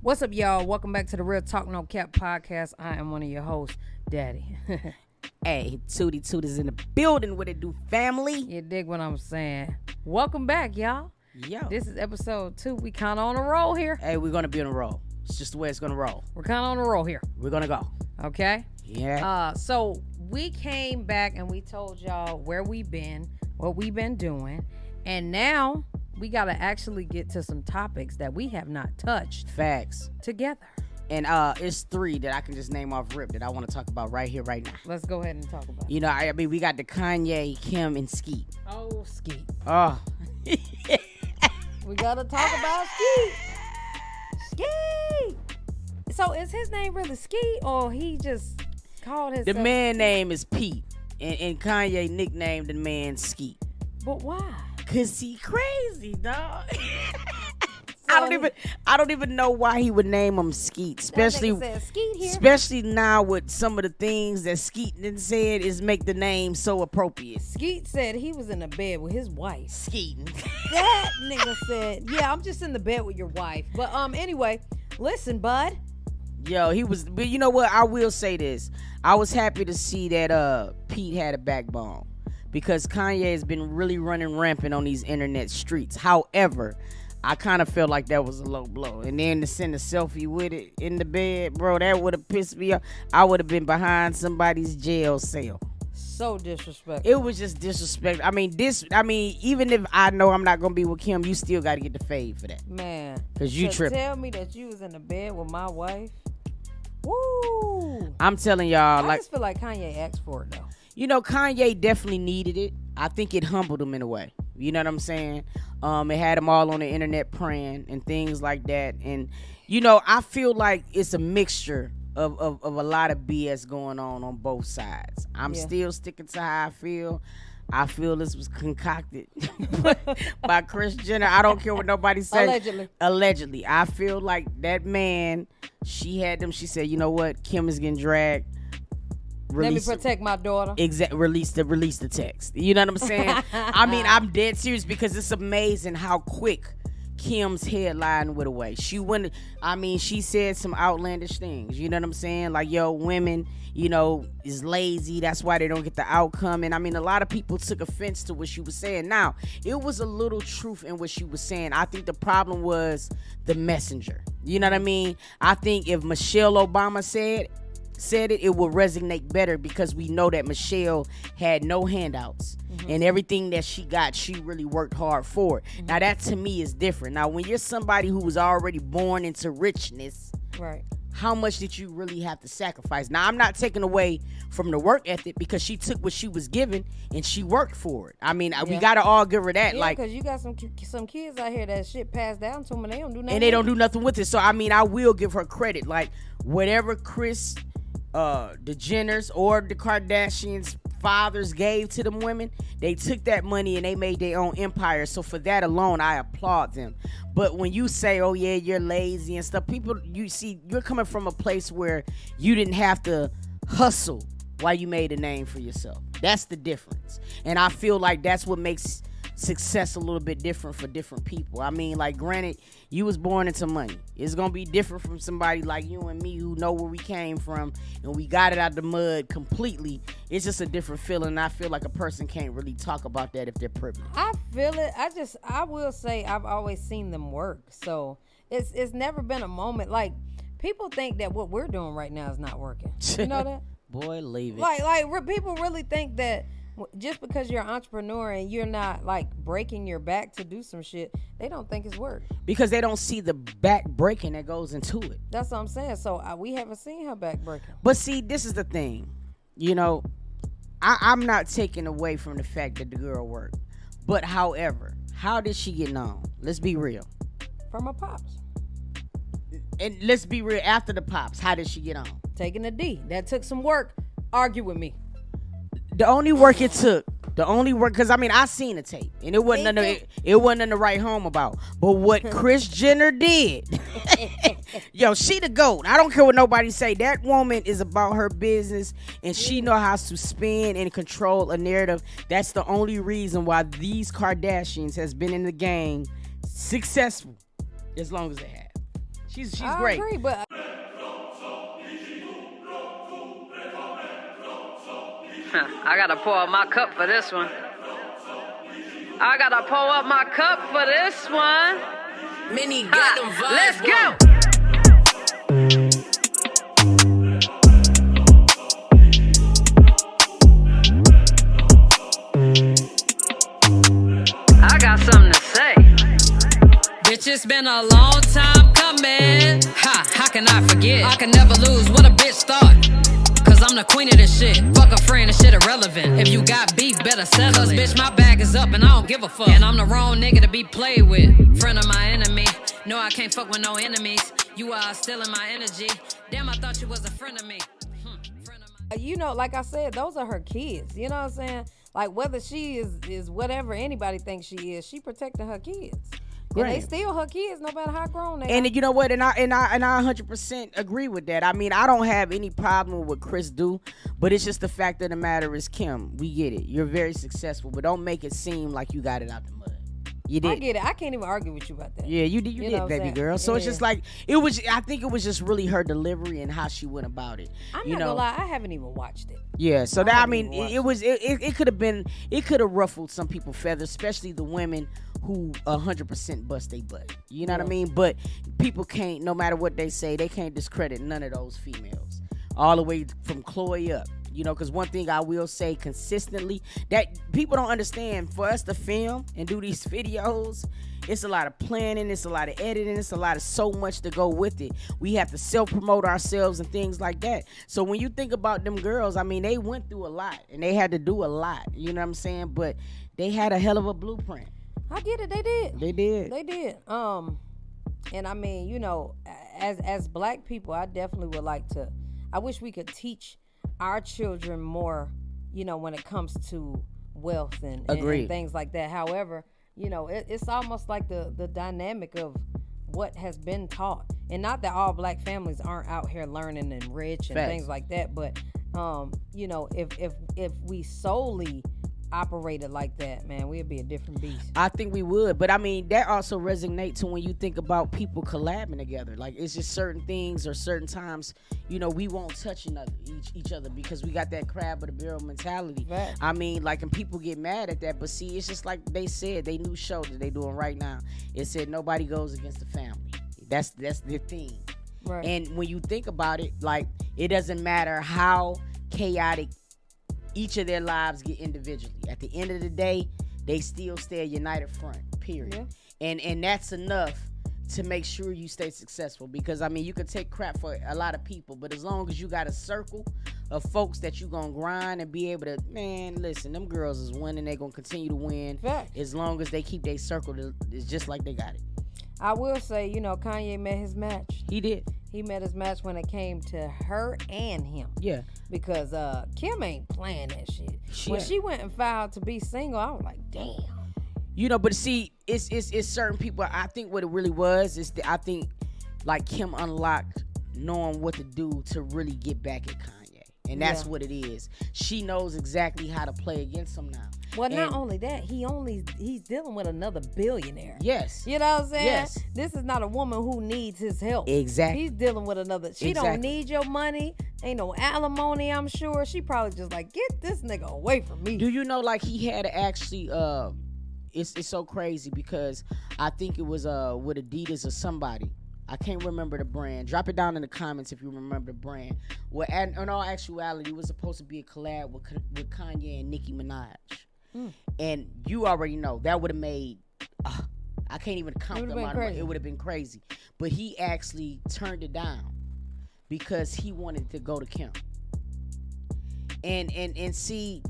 What's up, y'all? Welcome back to the Real Talk No Cap podcast. I am one of your hosts, Daddy. Hey, TOOT is in the building. What it do, family? You dig what I'm saying? Welcome back, y'all. Yo. This is episode 2. We kind of on a roll here. Hey, we're going to be on a roll. It's just the way it's going to roll. We're kind of on a roll here. We're going to go. Okay? Yeah. So we came back and we told y'all where we've been, what we've been doing, and now we got to actually get to some topics that we have not touched. Facts. Together. And it's 3 that I can just name off rip that I want to talk about right here, right now. Let's go ahead and talk about it. You know, I mean, we got the Kanye, Kim, and Skeet. Oh, Skeet. Oh. We got to talk about Skeet. Skeet. So is his name really Skeet, or he just called himself? The man name is Pete, and Kanye nicknamed the man Skeet. But why? Cause he crazy, dog. I don't even know why he would name him Skeet, especially Skeet here. Especially now with some of the things that Skeet done said is make the name so appropriate. Skeet said he was in the bed with his wife. Skeeting. That nigga said, "Yeah, I'm just in the bed with your wife." But anyway, listen, bud. Yo, he was. But you know what? I will say this. I was happy to see that Pete had a backbone, because Kanye has been really running rampant on these internet streets. However, I kind of felt like that was a low blow. And then to send a selfie with it in the bed, bro, that would have pissed me off. I would have been behind somebody's jail cell. So disrespectful. It was just disrespectful. I mean, even if I know I'm not going to be with Kim, you still got to get the fade for that. Man. Because you tripping. Tell me that you was in the bed with my wife. Woo. I'm telling y'all. I just feel like Kanye asked for it, though. You know, Kanye definitely needed it. I think it humbled him in a way. You know what I'm saying? It had him all on the internet praying and things like that. And, you know, I feel like it's a mixture of a lot of BS going on both sides. I'm still sticking to how I feel. I feel this was concocted by Kris Jenner. I don't care what nobody says. Allegedly. I feel like that man, she had them. She said, you know what? Kim is getting dragged. Let me protect my daughter. Release the text. You know what I'm saying? I mean, I'm dead serious, because it's amazing how quick Kim's headline went away. She said some outlandish things. You know what I'm saying? Like, yo, women, you know, is lazy. That's why they don't get the outcome. And I mean, a lot of people took offense to what she was saying. Now, it was a little truth in what she was saying. I think the problem was the messenger. You know what I mean? I think if Michelle Obama said it would resonate better, because we know that Michelle had no handouts, and everything that she got, she really worked hard for it. Now that to me is different. Now when you're somebody who was already born into richness, right, how much did you really have to sacrifice? Now I'm not taking away from the work ethic, because she took what she was given and she worked for it. I mean, we gotta all give her that. Yeah, like, because you got some kids out here that shit passed down to them and they don't do nothing. And they don't do nothing with it. So I mean, I will give her credit. Like, whatever Kris, the Jenners or the Kardashians' fathers gave to them women, they took that money and they made their own empire. So for that alone, I applaud them. But when you say, oh yeah, you're lazy and stuff, people, you see, you're coming from a place where you didn't have to hustle while you made a name for yourself. That's the difference. And I feel like that's what makes success a little bit different for different people. I mean, like, granted, you was born into money. It's gonna be different from somebody like you and me who know where we came from and we got it out the mud completely. It's just a different feeling, and I feel like a person can't really talk about that if they're privileged. I feel it. I will say I've always seen them work, so it's never been a moment like people think that what we're doing right now is not working. You know that? Boy, leave it. Like people really think that just because you're an entrepreneur and you're not like breaking your back to do some shit, they don't think it's work. Because they don't see the back breaking that goes into it. That's what I'm saying. So we haven't seen her back breaking. But see, this is the thing. You know, I'm not taking away from the fact that the girl worked. But however, how did she get known? Let's be real. From her pops. And let's be real, after the pops, how did she get on? Taking a D. That took some work. Argue with me. The only work, because I mean, I seen the tape, and it wasn't nothing to write home about. But what Kris Jenner did, yo, she the GOAT. I don't care what nobody say. That woman is about her business, and she know how to spin and control a narrative. That's the only reason why these Kardashians has been in the game successful as long as they have. She's I great. agree, but I gotta pour up my cup for this one. I gotta pour up my cup for this one. Many got them vibes. Let's go. I got something to say. Bitch, it's been a long time coming. How can I forget? I can never lose what a bitch thought. Cause I'm the queen of this shit. Fuck a friend, this shit irrelevant. If you got beef, better settle it. Bitch, my bag is up and I don't give a fuck. And I'm the wrong nigga to be played with. Friend of my enemy. No, I can't fuck with no enemies. You are stealing my energy. Damn, I thought you was a friend of me. You know, like I said, those are her kids. You know what I'm saying? Like, whether she is whatever anybody thinks she is, she protecting her kids. Right. And they still her kids, no matter how grown they are. And you know what? And I 100% agree with that. I mean, I don't have any problem with what Chris do, but it's just the fact of the matter is, Kim, we get it. You're very successful, but don't make it seem like you got it out the mud. You did. I get it. I can't even argue with you about that. Yeah, you did, baby girl. So it's just like I think it was just really her delivery and how she went about it. I'm not gonna lie, I haven't even watched it. Yeah, so it could have ruffled some people's feathers, especially the women who 100% bust they butt. You know what I mean? But people can't, no matter what they say, they can't discredit none of those females. All the way from Chloe up. You know, because one thing I will say consistently that people don't understand, for us to film and do these videos, it's a lot of planning, it's a lot of editing, it's a lot of so much to go with it. We have to self-promote ourselves and things like that. So when you think about them girls, I mean, they went through a lot and they had to do a lot. You know what I'm saying? But they had a hell of a blueprint. I get it. They did. They did. And I mean, you know, as black people, I definitely would like to. I wish we could teach our children more, you know, when it comes to wealth and things like that. However, you know, it's almost like the dynamic of what has been taught. And not that all black families aren't out here learning and rich and things like that, but you know, if we solely operated like that, man, we'd be a different beast. I think we would, but I mean, that also resonates to when you think about people collabing together. Like, it's just certain things or certain times, you know, we won't touch each other because we got that crab of the barrel mentality. Right. I mean, like, and people get mad at that, but see, it's just like they said, they new show that they doing right now. It said nobody goes against the family. That's their thing. Right. And when you think about it, like, it doesn't matter how chaotic each of their lives get individually. At the end of the day, they still stay a united front, period. Yeah. And that's enough to make sure you stay successful. Because, I mean, you can take crap for a lot of people, but as long as you got a circle of folks that you gonna grind and be able to, man, listen, them girls is winning. They gonna continue to win. Fact. As long as they keep their circle, it's just like they got it. I will say, you know, Kanye met his match. He did. He met his match when it came to her and him. Yeah. Because Kim ain't playing that shit. When she went and filed to be single, I was like, damn. You know, but see, it's certain people. I think what it really was is I think like Kim unlocked knowing what to do to really get back at Kanye, and that's what it is. She knows exactly how to play against him now. Well, not only that, he's dealing with another billionaire. Yes. You know what I'm saying? Yes. This is not a woman who needs his help. Exactly. He's dealing with another. She don't need your money. Ain't no alimony, I'm sure. She probably just like, get this nigga away from me. Do you know, like, he had to actually, it's so crazy because I think it was with Adidas or somebody. I can't remember the brand. Drop it down in the comments if you remember the brand. Well, in all actuality, it was supposed to be a collab with Kanye and Nicki Minaj. And you already know that would have made I can't even count the amount of money. It would have been crazy. But he actually turned it down because he wanted to go to Kim. And see,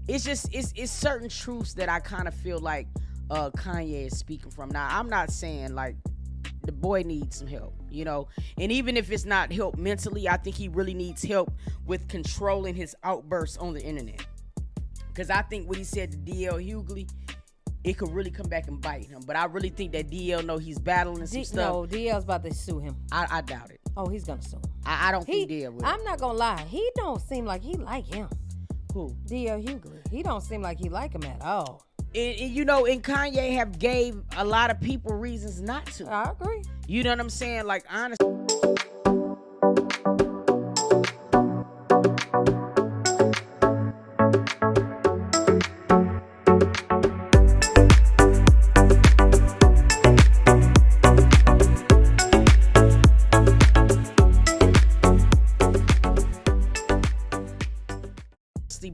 it's just it's certain truths that I kind of feel like Kanye is speaking from. Now, I'm not saying like the boy needs some help, you know, and even if it's not help mentally, I think he really needs help with controlling his outbursts on the internet. Because I think what he said to DL Hughley, it could really come back and bite him. But I really think that DL know he's battling some stuff. No, DL's about to sue him. I doubt it. Oh, he's gonna sue him. I don't think DL will. I'm not gonna lie. He don't seem like he like him. Who? DL Hughley. He don't seem like he like him at all. And you know, and Kanye have gave a lot of people reasons not to. I agree. You know what I'm saying? Like, honestly.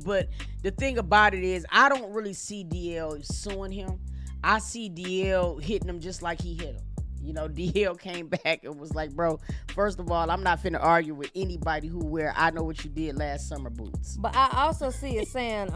But the thing about it is, I don't really see DL suing him. I see DL hitting him just like he hit him. You know, DL came back and was like, bro, first of all, I'm not finna argue with anybody who wear I know what you did last summer boots. But I also see it saying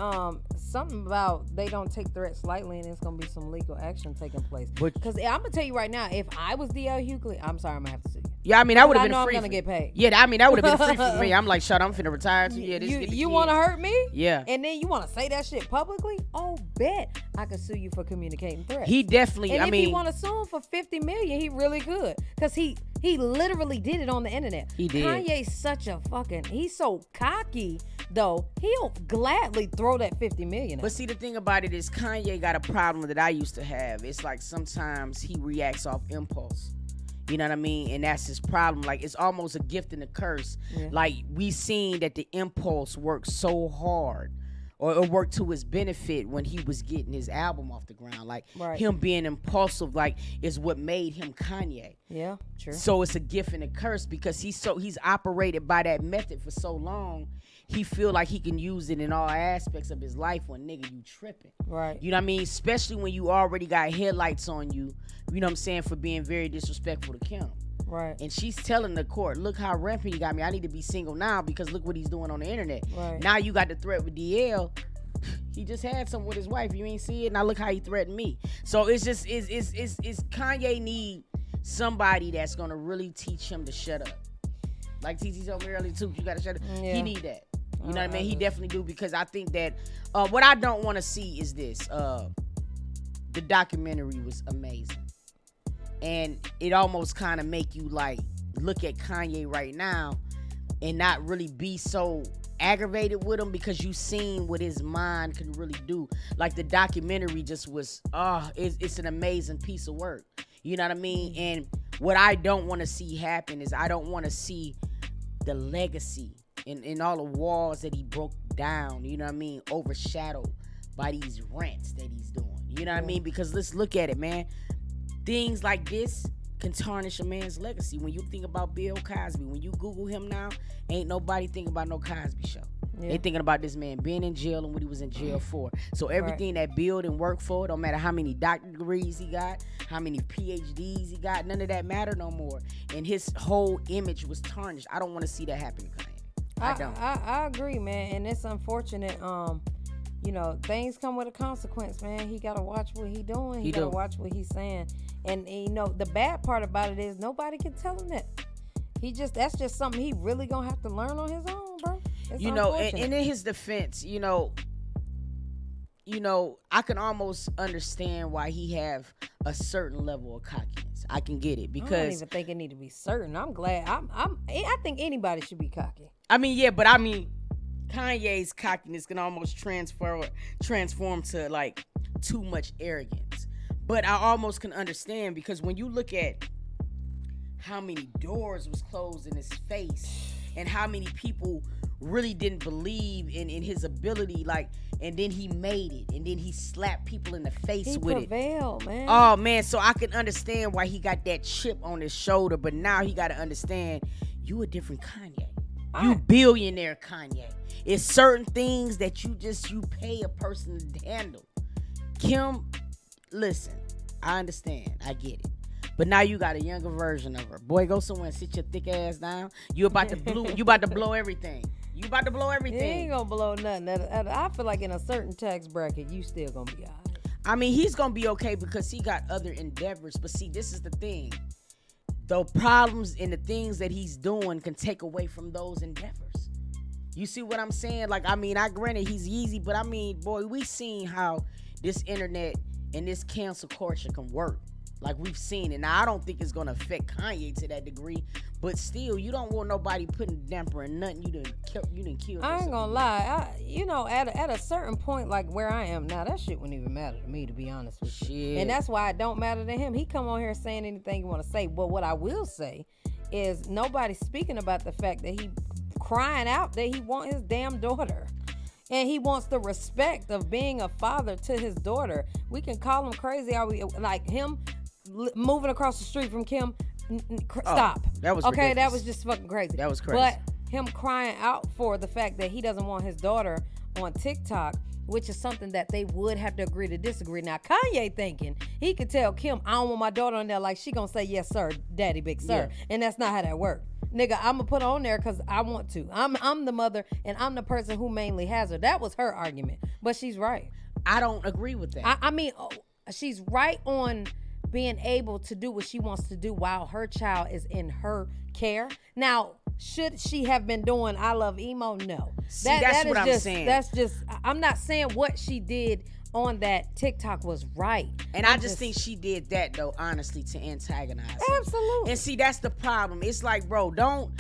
something about they don't take threats lightly and it's going to be some legal action taking place. Because I'm going to tell you right now, if I was DL Hughley, I'm sorry, I'm going to have to sue you. Yeah, I mean, that would have been free. I know I'm going to get paid. Yeah, I mean, that would have been free for me. I'm like, shut up, I'm finna retire. So yeah, you want to hurt me? Yeah. And then you want to say that shit publicly? Oh, bet I could sue you for communicating threats. He definitely, and I mean. if he want to sue him for $50 million, he really could. Because he literally did it on the internet. He did. Kanye's such a he's so cocky, though. He'll gladly throw that $50 million. But see, the thing about it is Kanye got a problem that I used to have. It's like sometimes he reacts off impulse. You know what I mean? And that's his problem. Like, it's almost a gift and a curse. Yeah. Like, we seen that the impulse worked so hard, or it worked to his benefit when he was getting his album off the ground. Like, him being impulsive, like, is what made him Kanye. Yeah, true. So it's a gift and a curse because he's operated by that method for so long. He feel like he can use it in all aspects of his life when, nigga, you tripping. Right. You know what I mean? Especially when you already got headlights on you, you know what I'm saying, for being very disrespectful to Kim. Right. And she's telling the court, look how rampant he got me. I need to be single now because look what he's doing on the internet. Right. Now you got the threat with DL. He just had something with his wife. You ain't see it. Now look how he threatened me. So it's just, it's Kanye need somebody that's going to really teach him to shut up. Like TT told me earlier too, you got to shut up. Yeah. He need that. You know what I mean? He definitely do, because I think that what I don't want to see is this. The documentary was amazing. And it almost kind of make you like look at Kanye right now and not really be so aggravated with him, because you seen what his mind can really do. Like, the documentary just was, it's an amazing piece of work. You know what I mean? And what I don't want to see happen is I don't want to see the legacy in all the walls that he broke down, you know what I mean, overshadowed by these rants that he's doing. You know what I mean? Because let's look at it, man. Things like this can tarnish a man's legacy. When you think about Bill Cosby, when you Google him now, ain't nobody thinking about no Cosby show. Yeah. They thinking about this man being in jail and what he was in jail for. So everything that Bill and worked for, don't matter how many doctorate degrees he got, how many PhDs he got, none of that matter no more. And his whole image was tarnished. I don't want to see that happen to Kanye. I agree, man, and it's unfortunate. You know, things come with a consequence, man. He gotta watch what he doing. He gotta watch what he's saying. And you know, the bad part about it is nobody can tell him that. That's just something he really gonna have to learn on his own, bro. It's you know, and in his defense, you know, I can almost understand why he have a certain level of cockiness. I can get it, because I don't even think it need to be certain. I'm glad. I think anybody should be cocky. I mean, yeah, but I mean, Kanye's cockiness can almost transform to like too much arrogance. But I almost can understand, because when you look at how many doors was closed in his face and how many people really didn't believe in his ability, like, and then he made it, and then he slapped people in the face with it. Man. Oh man, so I can understand why he got that chip on his shoulder, but now he got to understand, you a different Kanye. You billionaire Kanye. It's certain things that you pay a person to handle. Kim, listen, I understand, I get it. But now you got a younger version of her. Boy, go somewhere and sit your thick ass down. You about to blow everything. You about to blow everything. You ain't gonna blow nothing. I feel like in a certain tax bracket, you still gonna be all right. I mean, he's gonna be okay because he got other endeavors. But see, this is the thing. The problems and the things that he's doing can take away from those endeavors. You see what I'm saying? Like, I mean, I granted he's Yeezy, but I mean, boy, we seen how this internet and this cancel culture can work. Like we've seen it. Now I don't think it's gonna affect Kanye to that degree, but still, you don't want nobody putting damper in nothing you done killed. I ain't gonna lie. At a certain point, like where I am now, that shit wouldn't even matter to me, to be honest with you. And that's why it don't matter to him. He come on here saying anything you want to say. But what I will say is nobody's speaking about the fact that he crying out that he want his damn daughter. And he wants the respect of being a father to his daughter. We can call him crazy. Are we like him moving across the street from Kim? Stop. That was okay. ridiculous. That was just fucking crazy. That was crazy. But him crying out for the fact that he doesn't want his daughter on TikTok, which is something that they would have to agree to disagree. Now Kanye thinking he could tell Kim, I don't want my daughter on there, like she gonna say yes sir, daddy big sir, and that's not how that works. Nigga, I'm gonna put her on there because I want to. I'm the mother and I'm the person who mainly has her. That was her argument, but she's right. I don't agree with that. I mean, she's right on being able to do what she wants to do while her child is in her care. Now, should she have been doing I Love Emo? No. See, that's what I'm saying. That's just, I'm not saying what she did on that TikTok was right. And I just think she did that, though, honestly, to antagonize him. Absolutely. And see, that's the problem. It's like, bro, don't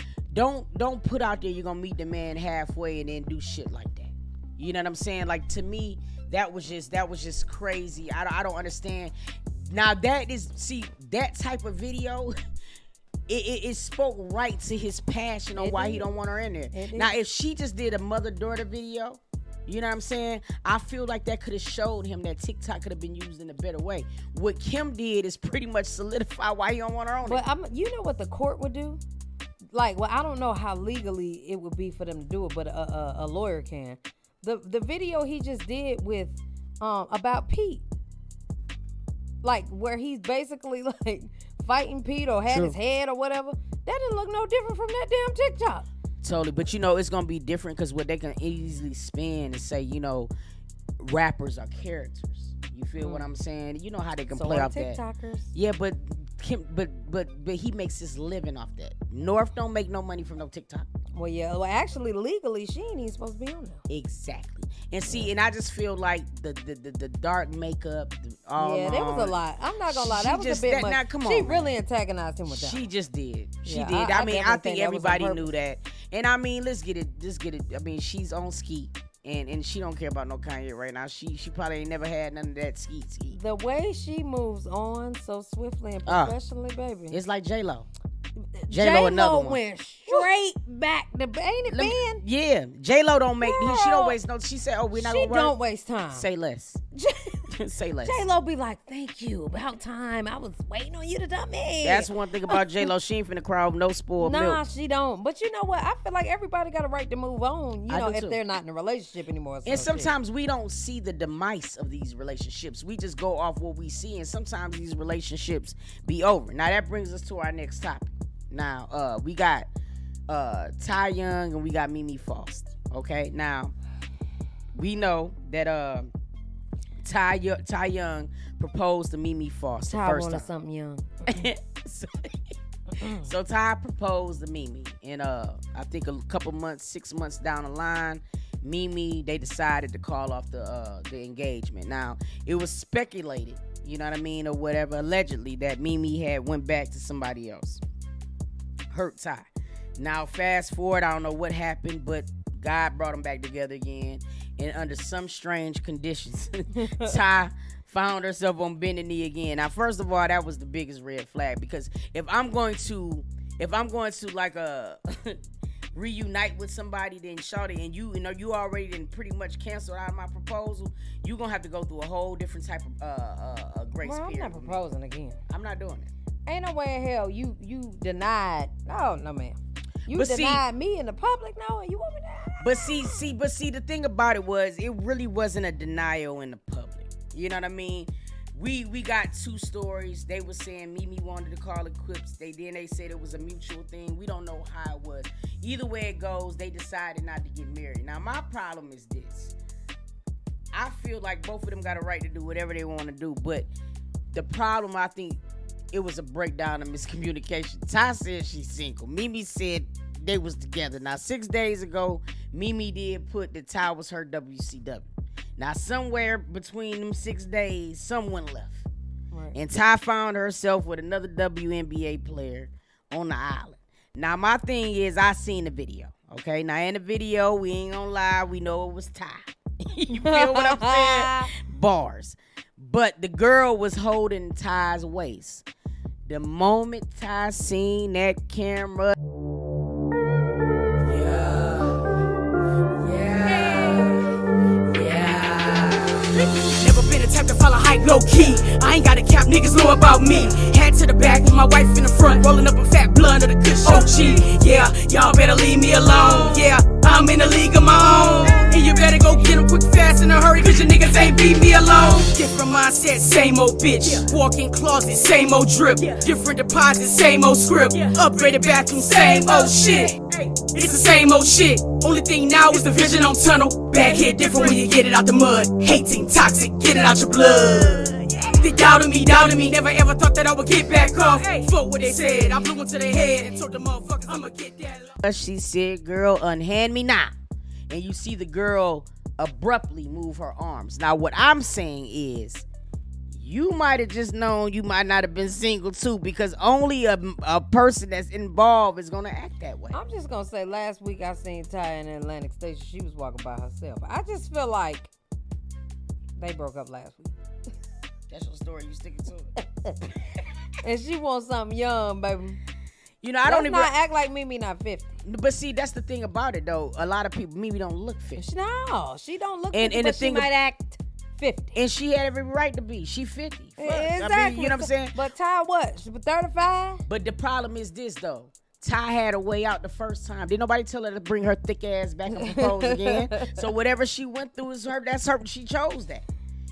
put out there you're going to meet the man halfway and then do shit like that. You know what I'm saying? Like, to me, that was just crazy. I don't understand. Now that type of video, it spoke right to his passion on why he don't want her in there. Now, if she just did a mother-daughter video, you know what I'm saying? I feel like that could have showed him that TikTok could have been used in a better way. What Kim did is pretty much solidify why he don't want her on it. But you know what the court would do? Like, well, I don't know how legally it would be for them to do it, but a lawyer can. The video he just did with about Pete. Like where he's basically like fighting Pete or had his head or whatever. That didn't look no different from that damn TikTok. Totally, but it's gonna be different because what they can easily spin and say, rappers are characters. You feel what I'm saying? You know how they can play off TikTokers. that. Yeah, but Kim, but he makes his living off that. North don't make no money from no TikTok. Well, yeah. Well, actually, legally, she ain't even supposed to be on there. Exactly. And see, and I just feel like the dark makeup. There was a lot. I'm not gonna lie, that was a bit much. Now, come on, she really antagonized him with that. She just did. She Yeah, did. I think everybody knew that. And I mean, let's get it. I mean, she's on ski. And she don't care about no Kanye right now. She probably ain't never had none of that ski. The way she moves on so swiftly and professionally, baby. It's like J-Lo. J-Lo another one. went straight back to, ain't it, Ben? Yeah. J-Lo don't make, she don't waste no, she said, we're not going to work. She don't waste time. Say less. Say less. J-Lo be like, thank you, about time. I was waiting on you to dump me. That's one thing about J-Lo. She ain't finna cry over no spoiled milk. Nah, she don't. But you know what? I feel like everybody got a right to move on, if they're not in a relationship anymore. And sometimes we don't see the demise of these relationships. We just go off what we see, and sometimes these relationships be over. Now, that brings us to our next topic. Now, we got Ty Young and we got Mimi Foster. Okay? Now, we know that Ty Young proposed to Mimi Foster Ty first wanted time. something young. So Ty proposed to Mimi, and I think a couple months, 6 months down the line, Mimi, they decided to call off the engagement. Now, it was speculated, you know what I mean, or whatever, allegedly, that Mimi had went back to somebody else. Hurt Ty. Now, fast forward, I don't know what happened, but God brought them back together again, and under some strange conditions, Ty found herself on bended knee again. Now, first of all, that was the biggest red flag, because if I'm going to like reunite with somebody, then shawty, and you already didn't pretty much cancel out my proposal, you gonna have to go through a whole different type of grace period. I'm not proposing again. I'm not doing it. Ain't no way in hell you denied. Oh no, ma'am. You denied me in the public, no, and you want me to. But see, the thing about it was, it really wasn't a denial in the public. You know what I mean? We got two stories. They were saying Mimi wanted to call it quits. They said it was a mutual thing. We don't know how it was. Either way it goes, they decided not to get married. Now, my problem is this. I feel like both of them got a right to do whatever they want to do, but the problem, I think, it was a breakdown of miscommunication. Ty said she's single. Mimi said they was together. Now, 6 days ago, Mimi did put that Ty was her WCW. Now, somewhere between them 6 days, someone left. Right. And Ty found herself with another WNBA player on the island. Now, my thing is, I seen the video. Okay, now in the video, we ain't gonna lie, we know it was Ty. You feel what I'm saying? Bars. But the girl was holding Ty's waist. The moment Ty seen that camera, Never been the type to follow hype low key. I ain't got a cap, niggas know about me. Hat to the back with my wife in the front, rolling up a fat blunt of the kush OG. Yeah, y'all better leave me alone. Yeah, I'm in a league of my own. And you better go get 'em quick, fast, in a hurry, cause your niggas ain't beat me alone. Different mindset, same old bitch. Walk-in closet, same old drip. Different deposit, same old script. Upgraded bathroom, same old shit. It's the same old shit. Only thing now is the vision on tunnel. Back here different when you get it out the mud. Hating toxic, get it out your blood. They doubted me, never ever thought that I would get back off. Fuck what they said, I blew into their head and told the motherfuckers I'ma get that love. she said, girl, unhand me now. And you see the girl abruptly move her arms. Now, what I'm saying is, you might have just known you might not have been single too, because only a person that's involved is gonna act that way. I'm just gonna say, last week I seen Ty in Atlantic Station. She was walking by herself. I just feel like they broke up last week. That's your story. You sticking to it. And she wants something young, baby. You know, I don't even not act like Mimi not 50. But see, that's the thing about it, though. A lot of people, Mimi don't look 50. No, she don't look 50, and but the she thing might act 50. And she had every right to be. She 50. Fuck. Exactly. I mean, you know what I'm saying? But Ty what? She was 35? But the problem is this, though. Ty had a way out the first time. Didn't nobody tell her to bring her thick ass back and propose again. So whatever she went through is her. That's her. She chose that.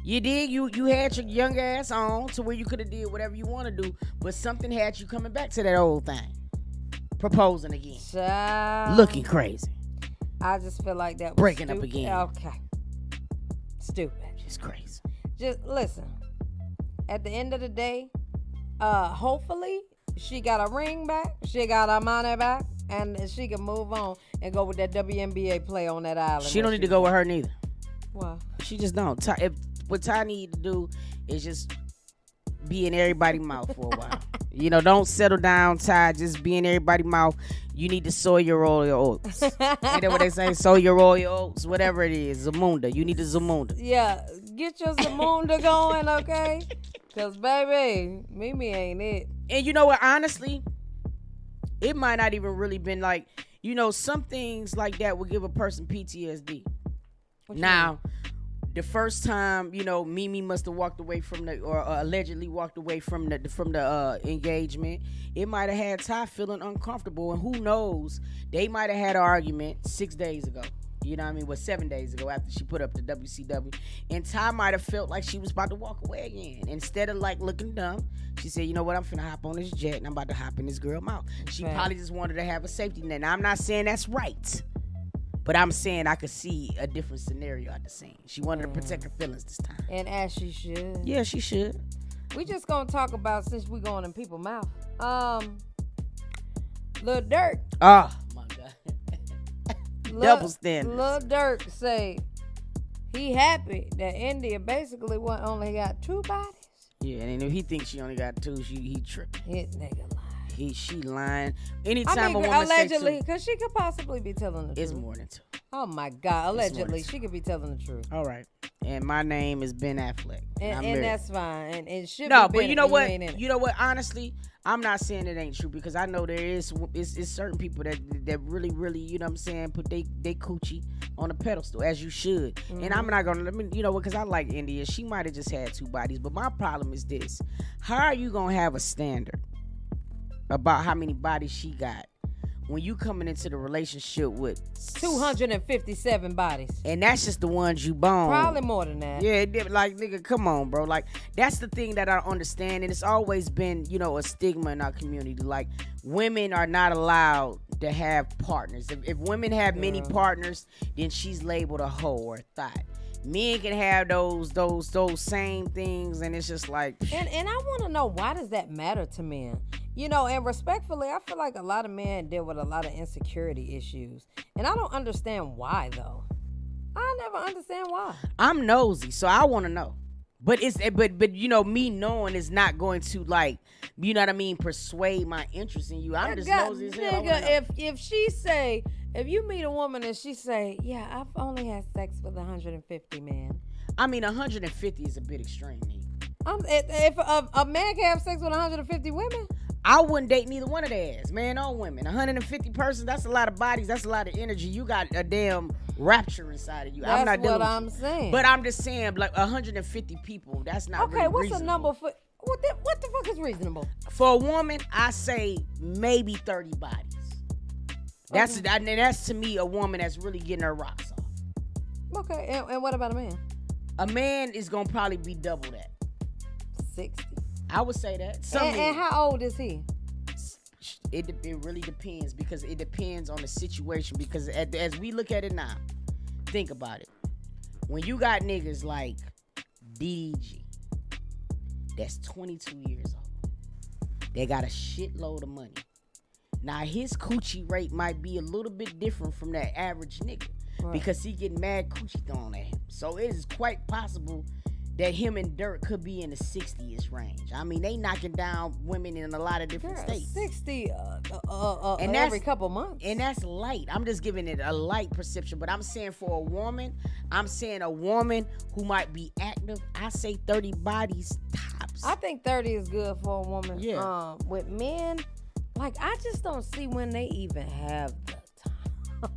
You did. You had your young ass on to where you could have did whatever you want to do. But something had you coming back to that old thing. Proposing again. Child. Looking crazy. I just feel like that was breaking stupid. up again. Okay. Stupid. It's crazy. Just listen. At the end of the day, hopefully she got a ring back, she got her money back, and she can move on and go with that WNBA play on that island. She don't need to go with her neither. Why? She just don't. What Ty need to do is just be in everybody's mouth for a while. You know, don't settle down, Ty. Just be in everybody's mouth. You need to sow your royal oats. Ain't that what they say? Sow your royal oats, whatever it is. Zamunda. You need the Zamunda. Yeah, get your Zamunda going, okay? Because, baby, Mimi ain't it. And you know what? Honestly, it might not even really been like, you know, some things like that would give a person PTSD. Now, the first time, you know, Mimi must have walked away from or allegedly walked away from the engagement. It might have had Ty feeling uncomfortable, and who knows? They might have had an argument 6 days ago. You know what I mean? 7 days ago after she put up the WCW, and Ty might have felt like she was about to walk away again. Instead of like looking dumb, she said, "You know what? I'm finna hop on this jet, and I'm about to hop in this girl mouth." She probably just wanted to have a safety net. Now, I'm not saying that's right. But I'm saying I could see a different scenario at the scene. She wanted to protect her feelings this time. And as she should. Yeah, she should. We just gonna talk about, since we going in people's mouth. Lil Durk. Oh my God. Double standards. Lil Durk say he happy that India basically only got 2 bodies. Yeah, and if he thinks she only got 2, he tripping. Hit nigga lying. She lying. Anytime a woman allegedly, say 2, because she could possibly be telling the truth. it's more than 2. Oh my God! Allegedly, she could be telling the truth. All right. And my name is Ben Affleck. And that's fine. And it should no, be. But you know what? You know what? Honestly, I'm not saying it ain't true, because I know there is certain people that really, really, you know what I'm saying, put they coochie on a pedestal, as you should. Mm-hmm. And I'm not gonna you know what? Because I like India. She might have just had 2 bodies, but my problem is this: how are you gonna have a standard about how many bodies she got when you coming into the relationship with 257 bodies? And that's just the ones you bone. Probably more than that. Yeah, like, nigga, come on, bro. Like, that's the thing that I don't understand. And it's always been, you know, a stigma in our community. Like, women are not allowed to have partners. If women have many partners, then she's labeled a hoe or a thought. Men can have those same things, and it's just like... And I want to know, why does that matter to men? You know, and respectfully, I feel like a lot of men deal with a lot of insecurity issues. And I don't understand why, though. I never understand why. I'm nosy, so I want to know. But you know, me knowing is not going to, like, you know what I mean, persuade my interest in you. I'm just nosy as hell. Nigga, if she say, if you meet a woman and she say, yeah, I've only had sex with 150 men. I mean, 150 is a bit extreme, nigga. If a man can have sex with 150 women, I wouldn't date neither one of their ass, man or women. 150 persons, that's a lot of bodies, that's a lot of energy. You got a damn rapture inside of you. That's I'm not what dealing I'm with you. saying. But I'm just saying, like, 150 people, that's not really what's reasonable. a number for what the fuck is reasonable? For a woman, I say maybe 30 bodies. That's to me a woman that's really getting her rocks off. Okay, and what about a man? A man is gonna probably be double that. 60. I would say that. And how old is he? It really depends, because it depends on the situation. Because as we look at it now, think about it. When you got niggas like DDG, that's 22 years old, they got a shitload of money. Now his coochie rate might be a little bit different from that average nigga, right, because he getting mad coochie thrown at him. So it is quite possible that him and Dirk could be in the 60s range. I mean, they knocking down women in a lot of different states. 60 and every couple months. And that's light. I'm just giving it a light perception. But I'm saying for a woman, I'm saying a woman who might be active, I say 30 bodies tops. I think 30 is good for a woman. Yeah. With men, like, I just don't see when they even have the time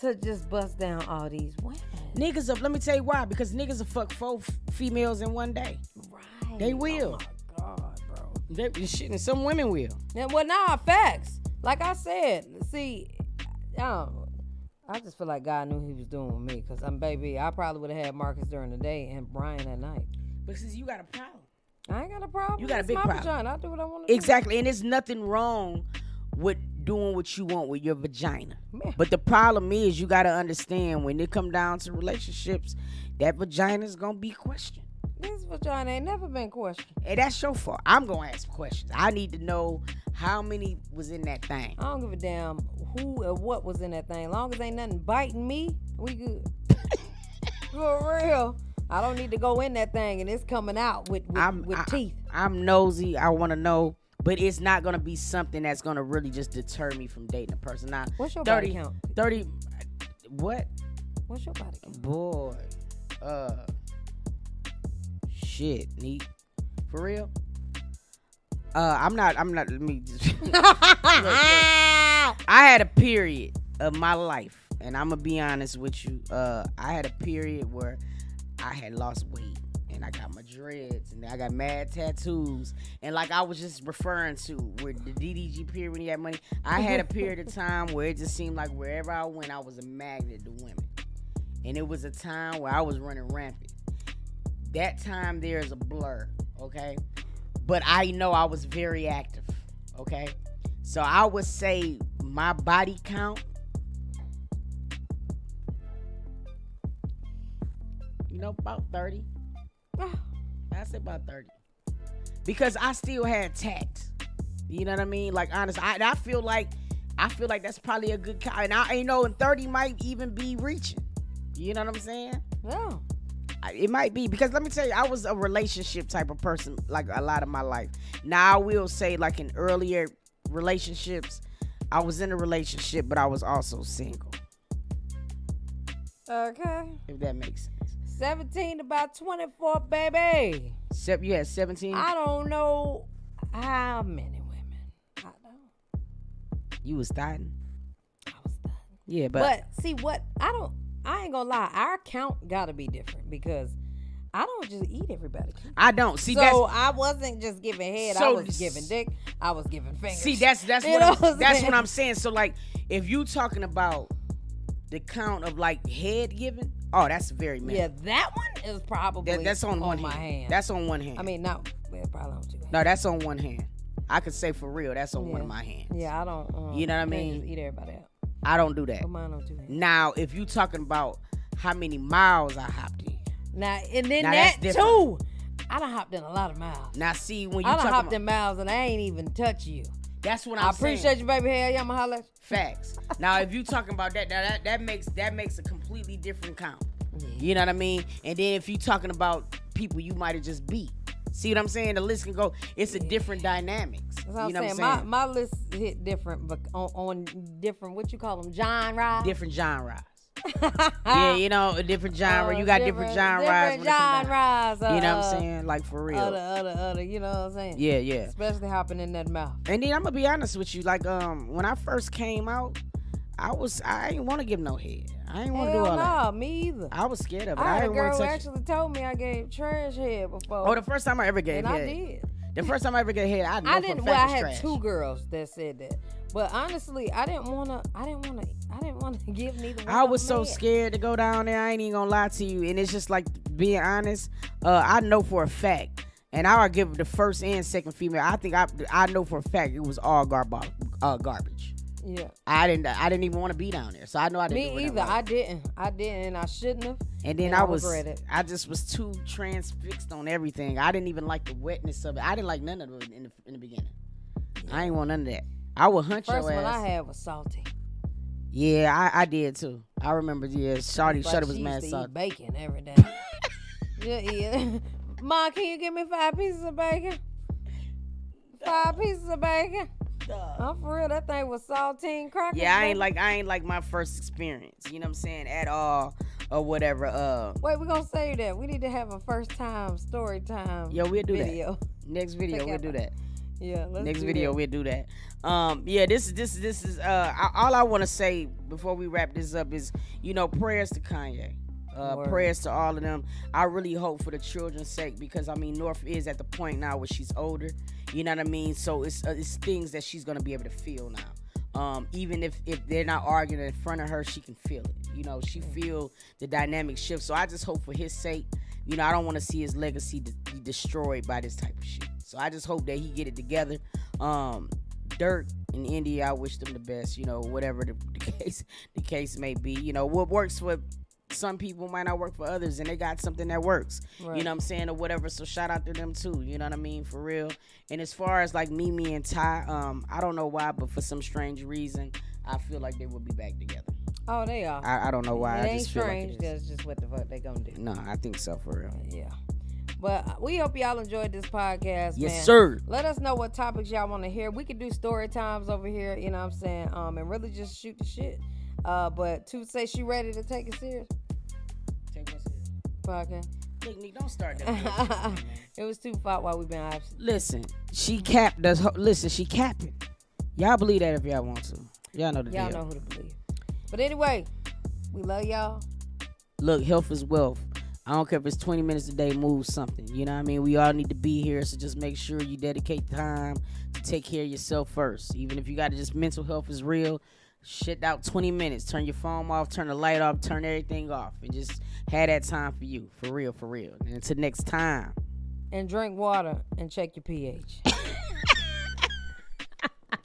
to just bust down all these women. Niggas, let me tell you why. Because niggas will fuck 4 females in one day. Right. They will. Oh my God, bro. Shit, and some women will. And well, now facts. Like I said, see, I just feel like God knew he was doing with me. Because I probably would have had Marcus during the day and Brian at night. Because you got a problem. I ain't got a problem. You got a big problem. vagina. I do what I want to do. Exactly. And there's nothing wrong with doing what you want with your vagina. Yeah. But the problem is, you got to understand, when it come down to relationships, that vagina is going to be questioned. This vagina ain't never been questioned. And that's your fault. I'm going to ask questions. I need to know how many was in that thing. I don't give a damn who or what was in that thing. As long as ain't nothing biting me, we good. For real. I don't need to go in that thing and it's coming out with teeth. I'm nosy. I want to know. But it's not going to be something that's going to really just deter me from dating a person. Now, what's your body count? 30. What? What's your body count? Boy. Shit, neat. For real? I'm not, let me just. Look. I had a period of my life, and I'm going to be honest with you. I had a period where I had lost weight. And I got my dreads, and I got mad tattoos. And like I was just referring to, with the DDG period when he had money, I had a period of time where it just seemed like wherever I went, I was a magnet to women. And it was a time where I was running rampant. That time there is a blur, okay? But I know I was very active, okay? So I would say my body count, about 30. I say about 30. Because I still had tact. You know what I mean? Like, honest, I feel like that's probably a good count. And and 30 might even be reaching. You know what I'm saying? Yeah. It might be. Because let me tell you, I was a relationship type of person, like, a lot of my life. Now, I will say, like, in earlier relationships, I was in a relationship, but I was also single. Okay. If that makes sense. 17 to about 24, baby. You had 17? I don't know how many women. I don't. You was starting? I was starting. Yeah, but see what? I ain't gonna lie. Our count gotta be different because I don't just eat everybody. I don't. See, so I wasn't just giving head. I was giving dick. I was giving fingers. See, that's what I'm saying. So, like, if you talking about the count of, like, head giving, oh, that's very many. Yeah, that one is probably that's on one my hand. That's on one hand. I mean, no, probably on two hands. No, that's on one hand. I could say for real, that's on one of my hands. Yeah, I don't. You know what I mean? Just eat everybody out. I don't do that. Put mine on two hands. Now, if you talking about how many miles I hopped in. Now, and then that too. I done hopped in a lot of miles. Now, see, when you I done hopped in miles and I ain't even touch you. That's what I'm saying. I appreciate you, baby. Hell yeah, I'ma holler at you. Facts. Now, if you talking about that makes a completely different count. Yeah. You know what I mean? And then if you talking about people you might have just beat. See what I'm saying? The list can go. It's a different dynamics. That's what you know I'm saying. what I'm saying? My list hit different, but on different, what you call them, genres? Different genres. Yeah, you know, a different genre. You got different genres. Different genres. You know what I'm saying? Like, for real. Other, you know what I'm saying? Yeah. Especially hopping in that mouth. And then I'm gonna be honest with you. Like, when I first came out, I didn't want to give no head. I didn't want to do all that. Me either. I was scared of it. I had a didn't want girl to who touch actually told me I gave trash head before. Oh, the first time I ever gave and head. I did. The first time I ever gave head, I know I for didn't. a Well, I fact it's had trash. 2 girls that said that, but honestly, I didn't want to give neither one. I was of so them head. scared to go down there. I ain't even gonna lie to you. And it's just like, being honest, I know for a fact, and I would give the first and second female. I think I know for a fact it was all garbage. Yeah. I didn't even want to be down there, so I know I didn't. Me either. I didn't, and I shouldn't have. And then I regret it. I just was too transfixed on everything. I didn't even like the wetness of it. I didn't like none of it in the beginning. Yeah. I ain't want none of that. I would hunt your ass. First one I had was salty. Yeah, I did too. I remember. Yeah, Shawty was mad salty. Eat bacon every day. yeah. Mom, can you give me 5 pieces of bacon? 5 pieces of bacon. I'm for real. That thing was saltine crackers. Yeah, I ain't like my first experience. You know what I'm saying? At all or whatever. Wait, we're gonna say that. We need to have a first time story time. Yo, we'll do video. that. Next video, we'll do that. Yeah, let's next do video that. we'll do that. Yeah, this is all I want to say before we wrap this up is, you know, prayers to Kanye. Prayers to all of them. I really hope for the children's sake, because I mean, North is at the point now where she's older. You know what I mean? So it's things that she's gonna be able to feel now. Even if they're not arguing in front of her, she can feel it. You know, she feel the dynamic shift. So I just hope for his sake. You know, I don't want to see his legacy be destroyed by this type of shit. So I just hope that he get it together. Dirk in India, I wish them the best. You know, whatever the case may be. You know, what works for some people might not work for others, and they got something that works. Right. You know what I'm saying, or whatever. So shout out to them too. You know what I mean, for real. And as far as like Mimi and Ty, I don't know why, but for some strange reason, I feel like they will be back together. Oh, they are. I don't know why. It ain't just feel strange. like That's just what the fuck they gonna do. No, I think so, for real. Yeah. But we hope y'all enjoyed this podcast, yes, man. sir. Let us know what topics y'all want to hear. We could do story times over here, you know what I'm saying, and really just shoot the shit. But Toot say she ready to take it serious. Take what serious? Podcast. Look, Nick, don't start that. It was too far while we've been absent. Listen, she capping. Y'all believe that if y'all want to. Y'all know the deal. Y'all know who to believe. But anyway, we love y'all. Look, health is wealth. I don't care if it's 20 minutes a day, move something. You know what I mean? We all need to be here, so just make sure you dedicate time to take care of yourself first. Even if you got to just mental health is real, shit out 20 minutes. Turn your phone off, turn the light off, turn everything off, and just have that time for you. For real, for real. And until next time. And drink water and check your pH.